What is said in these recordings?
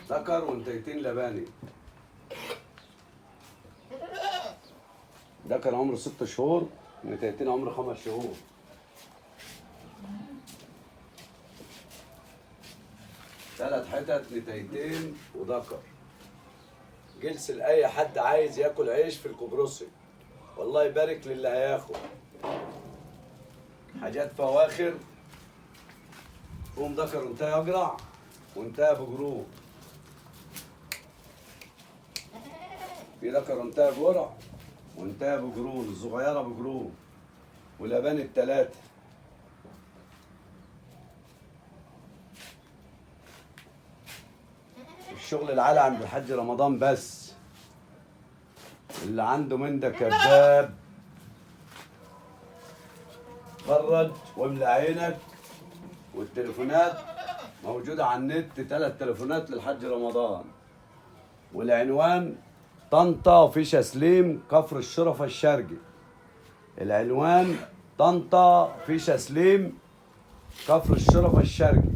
ذكر وانتيتين لباني. ذكر عمره 6 شهور، نتيتين عمره 5 شهور. ثلاث حتت نتيتين وذكر. جلس لأي حد عايز ياكل عيش في القبرصي، والله يبارك للي هياخد. حاجات فواخر. قوم ذكر وانتهى اقرع وانتهى بجروح. في ذكر وانتهى بورع وانتهى بجرون، الصغيره بجرون واللبان التلاته. الشغل العالي عند الحاج رمضان بس. اللي عنده من ده كذاب. فرج واملى عينك. والتليفونات موجودة على النت، 3 تليفونات للحاج رمضان. والعنوان طنطا فيشا سليم كفر الشرفة الشرقي. العنوان طنطا فيشا سليم كفر الشرفة الشرقي.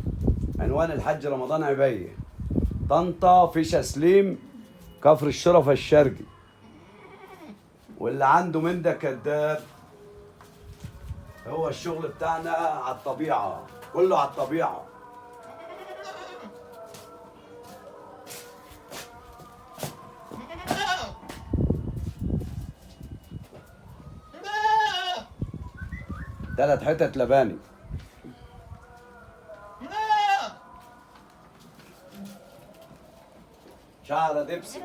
عنوان الحاج رمضان عبيه. طنطا فيشا سليم كفر الشرفة الشرقي. واللي عنده من ده كذاب. هو الشغل بتاعنا على الطبيعة، كله على الطبيعة. ثلاث حتت لباني. شعر دبسي.